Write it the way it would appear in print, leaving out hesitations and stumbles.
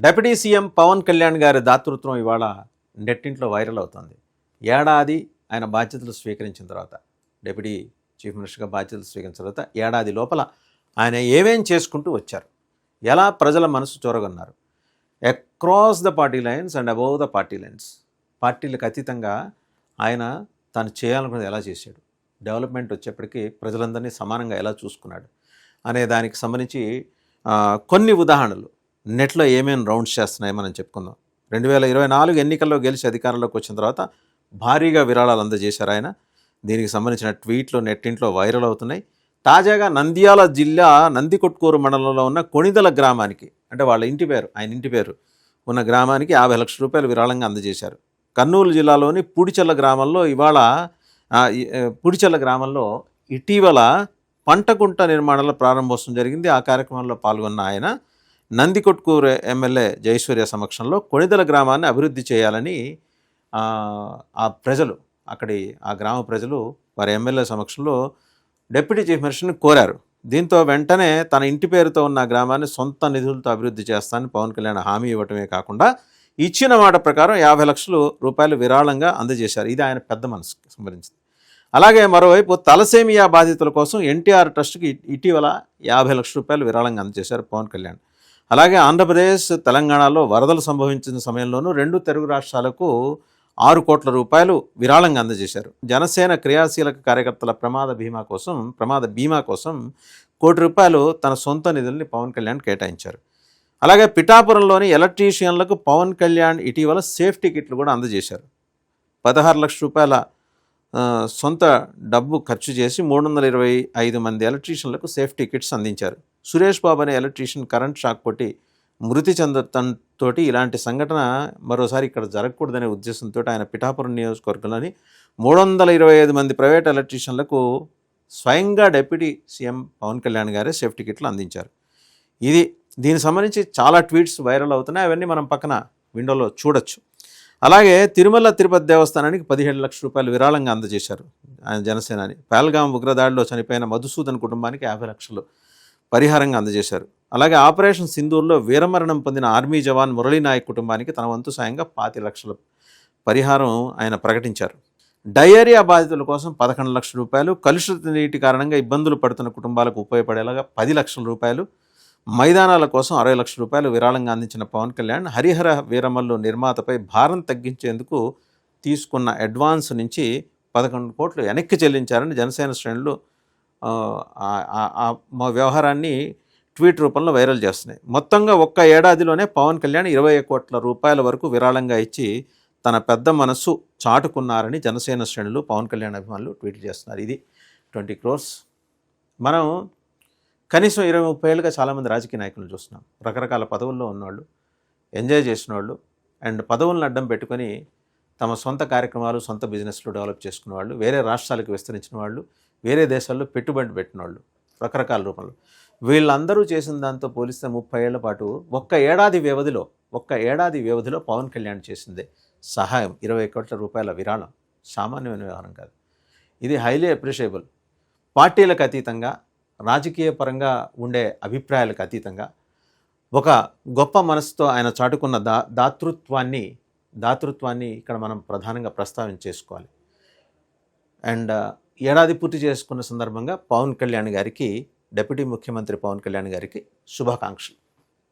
Deputy CM Pawan Kalyan గారి దాతృత్వం ఇవాళ నెట్టింట్లో వైరల్ అవుతుంది. ఏడాది ఆయన బాధ్యతలు స్వీకరించిన తర్వాత, డిప్యూటీ చీఫ్ మినిస్టర్గా బాధ్యతలు స్వీకరించిన తర్వాత ఏడాది లోపల ఆయన ఏమేం చేసుకుంటూ వచ్చారు, ఎలా ప్రజల మనసు చూరగొన్నారు, across the party lines and above the party lines, పార్టీలకు అతీతంగా ఆయన తాను చేయాలనుకున్నది ఎలా చేశాడు, డెవలప్మెంట్ వచ్చేప్పటికీ ప్రజలందరినీ సమానంగా ఎలా చూసుకున్నాడు అనే దానికి సంబంధించి కొన్ని ఉదాహరణలు నెట్లో ఏమేమి రౌండ్స్ చేస్తున్నాయో మనం చెప్పుకుందాం. 2024 ఎన్నికల్లో గెలిచి అధికారంలోకి వచ్చిన తర్వాత భారీగా విరాళాలు అందజేశారు ఆయన. దీనికి సంబంధించిన ట్వీట్లు నెట్టింట్లో వైరల్ అవుతున్నాయి. తాజాగా నంద్యాల జిల్లా నందికొట్కూరు మండలంలో ఉన్న కొణిదల గ్రామానికి, అంటే వాళ్ళ ఇంటి పేరు, ఆయన ఇంటి పేరు ఉన్న గ్రామానికి 50 లక్షల రూపాయలు విరాళంగా అందజేశారు. కర్నూలు జిల్లాలోని పూడిచెల్ల గ్రామంలో ఇటీవల పంటకుంట నిర్మాణంలో ప్రారంభోత్సవం జరిగింది. ఆ కార్యక్రమంలో పాల్గొన్న ఆయన నందికొట్కూరు ఎమ్మెల్యే జయసూర్య సమక్షంలో కొణిదల గ్రామాన్ని అభివృద్ధి చేయాలని ఆ గ్రామ ప్రజలు వారి ఎమ్మెల్యే సమక్షంలో డిప్యూటీ చీఫ్ మినిస్టర్ని కోరారు. దీంతో వెంటనే తన ఇంటి పేరుతో ఉన్న గ్రామాన్ని సొంత నిధులతో అభివృద్ధి చేస్తానని పవన్ కళ్యాణ్ హామీ ఇవ్వటమే కాకుండా ఇచ్చిన మాట ప్రకారం 50 లక్షల రూపాయలు విరాళంగా అందజేశారు. ఇది ఆయన పెద్ద మనసుకి సంబంధించింది. అలాగే మరోవైపు తలసేమియా బాధితుల కోసం ఎన్టీఆర్ ట్రస్ట్కి ఇటీవల 50 లక్షల రూపాయలు విరాళంగా అందజేశారు పవన్ కళ్యాణ్. అలాగే ఆంధ్రప్రదేశ్, తెలంగాణలో వరదలు సంభవించిన సమయంలోనూ 2 తెలుగు రాష్ట్రాలకు 6 కోట్ల రూపాయలు విరాళంగా అందజేశారు. జనసేన క్రియాశీలక కార్యకర్తల ప్రమాద బీమా కోసం 1 కోటి రూపాయలు తన సొంత నిధుల్ని పవన్ కళ్యాణ్ కేటాయించారు. అలాగే పిఠాపురంలోని ఎలక్ట్రీషియన్లకు పవన్ కళ్యాణ్ ఇటీవల సేఫ్టీ కిట్లు కూడా అందజేశారు. 16 లక్షల రూపాయల సొంత డబ్బు ఖర్చు చేసి 325 మంది ఎలక్ట్రీషియన్లకు సేఫ్టీ కిట్స్ అందించారు. సురేష్ బాబు అనే ఎలక్ట్రీషియన్ కరెంట్ షాక్ కొట్టి మృతి చెందటంతో ఇలాంటి సంఘటన మరోసారి ఇక్కడ జరగకూడదనే ఉద్దేశంతో ఆయన పిఠాపురం నియోజకవర్గంలోని 325 మంది ప్రైవేట్ ఎలక్ట్రీషియన్లకు స్వయంగా డిప్యూటీ సీఎం పవన్ కళ్యాణ్ గారే సేఫ్టీ కిట్లు అందించారు. దీనికి సంబంధించి చాలా ట్వీట్స్ వైరల్ అవుతున్నాయి. అవన్నీ మనం పక్కన విండోలో చూడొచ్చు. అలాగే తిరుమల తిరుపతి దేవస్థానానికి 17 లక్షల రూపాయలు విరాళంగా అందజేశారు ఆయన జనసేనాని. పహల్గాం ఉగ్రదాడిలో చనిపోయిన మధుసూదన్ కుటుంబానికి 50 లక్షలు పరిహారంగా అందజేశారు. అలాగే ఆపరేషన్ సింధూర్లో వీరమరణం పొందిన ఆర్మీ జవాన్ మురళీనాయక్ కుటుంబానికి తన వంతు సాయంగా 25 లక్షల పరిహారం ఆయన ప్రకటించారు. డయేరియా బాధితుల కోసం 11 లక్షల రూపాయలు, కలుషిత నీటి కారణంగా ఇబ్బందులు పడుతున్న కుటుంబాలకు ఉపయోగపడేలాగా 10 లక్షల రూపాయలు, మైదానాల కోసం 60 లక్షల రూపాయలు విరాళంగా అందించిన పవన్ కళ్యాణ్ హరిహర వీరమల్లు నిర్మాతపై భారం తగ్గించేందుకు తీసుకున్న అడ్వాన్స్ నుంచి 11 కోట్లు వెనక్కి చెల్లించారని జనసేన శ్రేణులు మా వ్యవహారాన్ని ట్వీట్ రూపంలో వైరల్ చేస్తున్నాయి. మొత్తంగా ఒక్క ఏడాదిలోనే పవన్ కళ్యాణ్ 20 కోట్ల రూపాయల వరకు విరాళంగా ఇచ్చి తన పెద్ద మనస్సు చాటుకున్నారని జనసేన శ్రేణులు, పవన్ కళ్యాణ్ అభిమానులు ట్వీట్ చేస్తున్నారు. ఇది 20 crores. మనం కనీసం 20-30 ఏళ్ళుగా చాలామంది రాజకీయ నాయకులను చూస్తున్నాం. రకరకాల పదవుల్లో ఉన్నవాళ్ళు, ఎంజాయ్ చేసిన వాళ్ళు, అండ్ పదవులను అడ్డం పెట్టుకొని తమ సొంత కార్యక్రమాలు, సొంత బిజినెస్లు డెవలప్ చేసుకున్న వాళ్ళు, వేరే రాష్ట్రాలకు విస్తరించిన వాళ్ళు, వేరే దేశాల్లో పెట్టుబడి పెట్టిన వాళ్ళు, రకరకాల రూపంలో వీళ్ళందరూ చేసిన దాంతో పోలిస్తే 30 ఏళ్ల పాటు ఒక్క ఏడాది వ్యవధిలో పవన్ కళ్యాణ్ చేసిందే సహాయం 20 కోట్ల రూపాయల విరాళం సామాన్యమైన వ్యవహారం కాదు. ఇది హైలీ అప్రిషియబుల్. పార్టీలకు అతీతంగా, రాజకీయ పరంగా ఉండే అభిప్రాయాలకు అతీతంగా ఒక గొప్ప మనసుతో ఆయన చాటుకున్న దాతృత్వాన్ని ఇక్కడ మనం ప్రధానంగా ప్రస్తావించేసుకోవాలి. అండ్ ఏడాది పూర్తి చేసుకున్న సందర్భంగా పవన్ కళ్యాణ్ గారికి, డిప్యూటీ ముఖ్యమంత్రి పవన్ కళ్యాణ్ గారికి శుభాకాంక్షలు.